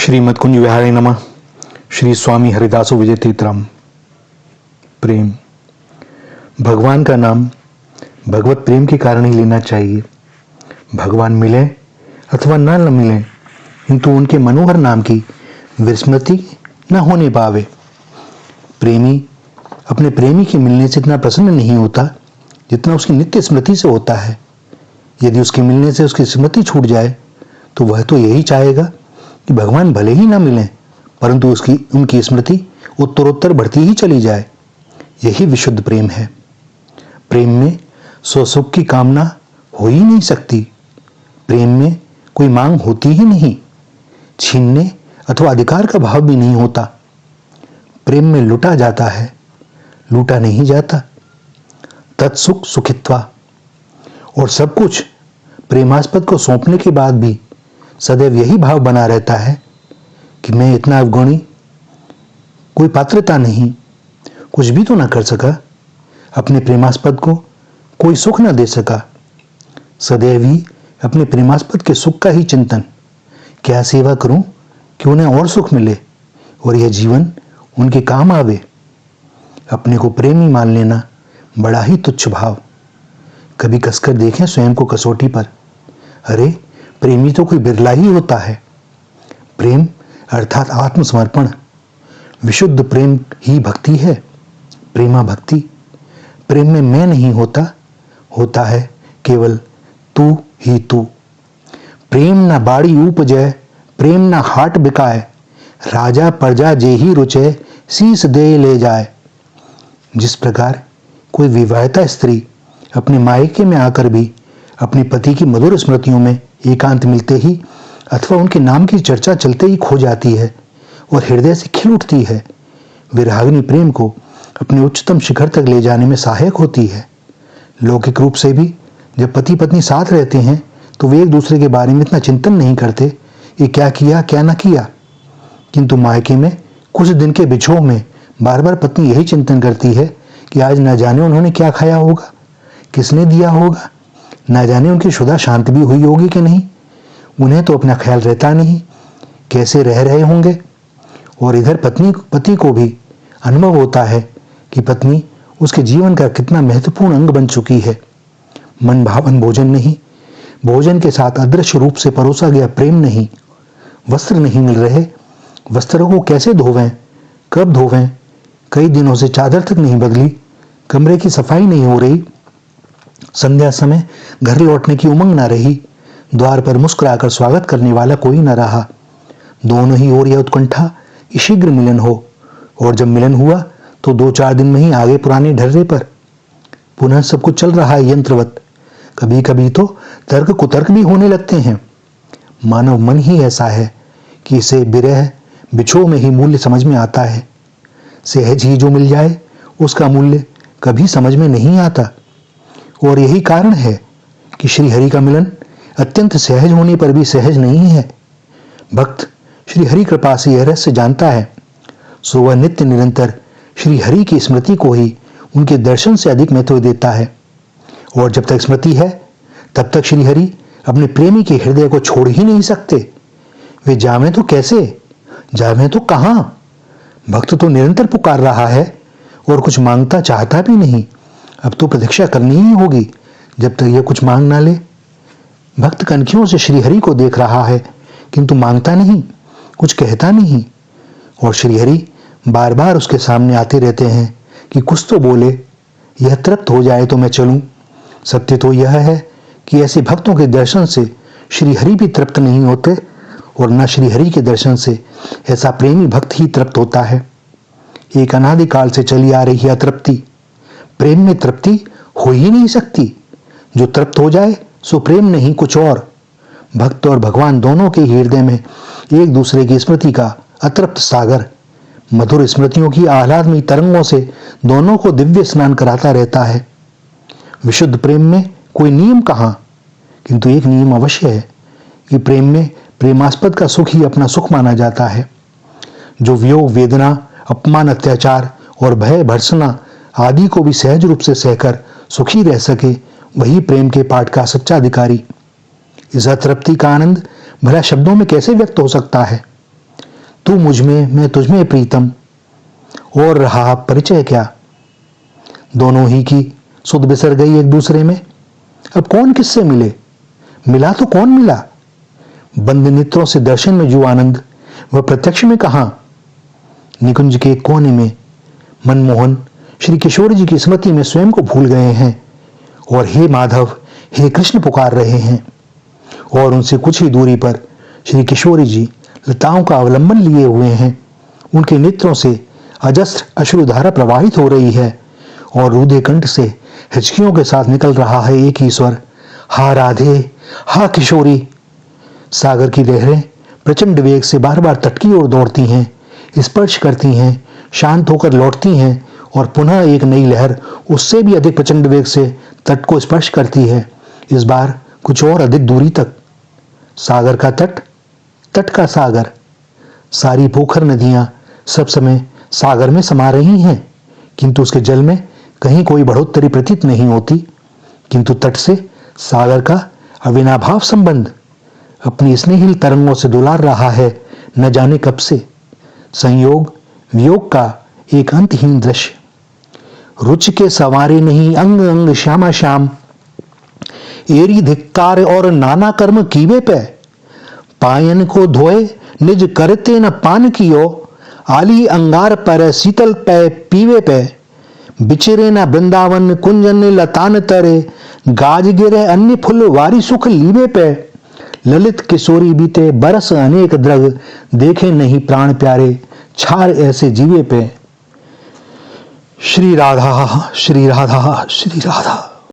श्रीमद् कुंज विहारी नमः। श्री स्वामी हरिदासो विजय तीर्थराम। प्रेम, भगवान का नाम भगवत प्रेम के कारण ही लेना चाहिए। भगवान मिले अथवा न मिले, किंतु उनके मनोहर नाम की विस्मृति न होने पावे। प्रेमी अपने प्रेमी के मिलने से इतना प्रसन्न नहीं होता जितना उसकी नित्य स्मृति से होता है। यदि उसके मिलने से उसकी स्मृति छूट जाए तो वह तो यही चाहेगा कि भगवान भले ही ना मिलें, परंतु उनकी स्मृति उत्तरोत्तर बढ़ती ही चली जाए। यही विशुद्ध प्रेम है। प्रेम में स्वसुख की कामना हो ही नहीं सकती। प्रेम में कोई मांग होती ही नहीं। छीनने अथवा अधिकार का भाव भी नहीं होता। प्रेम में लुटा जाता है, लूटा नहीं जाता। तत्सुख सुखित्वा। और सब कुछ प्रेमास्पद को सौंपने के बाद भी सदैव यही भाव बना रहता है कि मैं इतना अवगुणी, कोई पात्रता नहीं, कुछ भी तो ना कर सका, अपने प्रेमास्पद को कोई सुख ना दे सका। सदैव ही अपने प्रेमास्पद के सुख का ही चिंतन, क्या सेवा करूं कि उन्हें और सुख मिले और यह जीवन उनके काम आवे। अपने को प्रेमी मान लेना बड़ा ही तुच्छ भाव। कभी कसकर देखें स्वयं को कसौटी पर। अरे, प्रेमी तो कोई बिरला ही होता है। प्रेम अर्थात आत्मसमर्पण, विशुद्ध प्रेम ही भक्ति है। प्रेमा भक्ति। प्रेम में मैं नहीं होता, होता है केवल तू ही तू। प्रेम ना बाड़ी उपजय, प्रेम ना हाट बिकाए, राजा प्रजा जे ही रुचे, शीस दे ले जाए। जिस प्रकार कोई विवाहिता स्त्री अपने मायके में आकर भी अपने पति की मधुर स्मृतियों में एकांत मिलते ही अथवा उनके नाम की चर्चा चलते ही खो जाती है और हृदय से खिल उठती है, विरहाग्नि प्रेम को अपने उच्चतम शिखर तक ले जाने में सहायक होती है। लौकिक रूप से भी जब पति पत्नी साथ रहते हैं तो वे एक दूसरे के बारे में इतना चिंतन नहीं करते ये क्या किया क्या ना किया, किंतु मायके में कुछ दिन के बिछोह में बार बार पत्नी यही चिंतन करती है कि आज न जाने उन्होंने क्या खाया होगा, किसने दिया होगा, न जाने उनकी शुदा शांत भी हुई होगी कि नहीं, उन्हें तो अपना ख्याल रहता नहीं, कैसे रह रहे होंगे। और इधर पति को भी अनुभव होता है कि पत्नी उसके जीवन का कितना महत्वपूर्ण अंग बन चुकी है। मन भावन भोजन नहीं, भोजन के साथ अदृश्य रूप से परोसा गया प्रेम नहीं, वस्त्र नहीं मिल रहे, वस्त्रों को कैसे धोवें, कब धोवें, कई दिनों से चादर तक नहीं बदली, कमरे की सफाई नहीं हो रही, संध्या समय घर लौटने की उमंग न रही, द्वार पर मुस्कुराकर स्वागत करने वाला कोई न रहा। दोनों ही ओर यह उत्कंठा कि शीघ्र मिलन हो, और जब मिलन हुआ तो 2-4 दिन में ही आगे पुराने ढर्रे पर। पुनः सब कुछ चल रहा है यंत्रवत। कभी कभी तो तर्क कुतर्क भी होने लगते हैं। मानव मन ही ऐसा है कि इसे विरह बिछोह में ही मूल्य समझ में आता है। सहज ही जो मिल जाए उसका मूल्य कभी समझ में नहीं आता। और यही कारण है कि श्री हरि का मिलन अत्यंत सहज होने पर भी सहज नहीं है। भक्त श्री हरि कृपा से यह रहस्य जानता है, सो वह नित्य निरंतर श्री हरि की स्मृति को ही उनके दर्शन से अधिक महत्व देता है। और जब तक स्मृति है तब तक श्री हरि अपने प्रेमी के हृदय को छोड़ ही नहीं सकते। वे जावें तो कैसे, जावें तो कहां। भक्त तो निरंतर पुकार रहा है और कुछ मांगता चाहता भी नहीं। अब तो प्रतीक्षा करनी ही होगी जब तक यह कुछ मांग ना ले। भक्त कनखियों से श्री हरि को देख रहा है किंतु मांगता नहीं, कुछ कहता नहीं। और श्री हरि बार बार उसके सामने आते रहते हैं कि कुछ तो बोले, यह तृप्त हो जाए तो मैं चलूं। सत्य तो यह है कि ऐसे भक्तों के दर्शन से श्री हरि भी तृप्त नहीं होते और न श्री हरि के दर्शन से ऐसा प्रेमी भक्त ही तृप्त होता है। एक अनादिकाल से चली आ रही अतृप्ति, प्रेम में तृप्ति हो ही नहीं सकती। जो तृप्त हो जाए सो प्रेम नहीं कुछ और। भक्त और भगवान दोनों के हृदय में एक दूसरे की स्मृति का अतृप्त सागर, मधुर स्मृतियों की आह्लादमयी तरंगों से दोनों को दिव्य स्नान कराता रहता है। विशुद्ध प्रेम में कोई नियम कहां, किंतु एक नियम अवश्य है कि प्रेम में प्रेमास्पद का सुख ही अपना सुख माना जाता है। जो वियोग वेदना, अपमान, अत्याचार और भय भर्त्सना आदि को भी सहज रूप से सहकर सुखी रह सके, वही प्रेम के पाठ का सच्चा अधिकारी। इस अतृप्ति का आनंद भला शब्दों में कैसे व्यक्त हो सकता है। तू मुझ में, मैं तुझ में प्रीतम, और रहा परिचय क्या। दोनों ही की सुध बिसर गई एक दूसरे में। अब कौन किससे मिले, मिला तो कौन मिला। बंद नेत्रों से दर्शन में जो आनंद, वह प्रत्यक्ष में कहां। निकुंज के कोने में मनमोहन श्री किशोर जी की स्मृति में स्वयं को भूल गए हैं और हे माधव, हे कृष्ण पुकार रहे हैं। और उनसे कुछ ही दूरी पर श्री किशोरी जी लताओं का अवलंबन लिए हुए हैं। उनके नेत्रों से अजस्र अश्रुधारा प्रवाहित हो रही है और रूधे कंठ से हिचकियों के साथ निकल रहा है एक ही स्वर, हा राधे, हा किशोरी। सागर की लहरें प्रचंड वेग से बार बार तट की ओर दौड़ती हैं, स्पर्श करती हैं, शांत होकर लौटती हैं और पुनः एक नई लहर उससे भी अधिक प्रचंड वेग से तट को स्पर्श करती है, इस बार कुछ और अधिक दूरी तक। सागर का तट, तट का सागर। सारी पोखर नदियां सब समय सागर में समा रही हैं, किंतु उसके जल में कहीं कोई बढ़ोतरी प्रतीत नहीं होती। किंतु तट से सागर का अविनाभाव संबंध अपनी स्नेहिल तरंगों से दुलार रहा है न जाने कब से। संयोग वियोग का एक अंतहीन दृश्य। रुचि के सवारे नहीं अंग अंग श्यामा श्याम, एरी धिक्कार और नाना कर्म कीवे पे। पायन को धोए निज करते न पान कियो, आली अंगार पर शीतल पे पीवे पे। बिचरे न वृंदावन कुंजन लतान तरे, गाज गिरे अन्य फुल वारी सुख लीवे पे। ललित किशोरी बीते बरस अनेक द्रग, देखे नहीं प्राण प्यारे छार ऐसे जीवे पे। श्री राधा श्री राधा श्री राधा।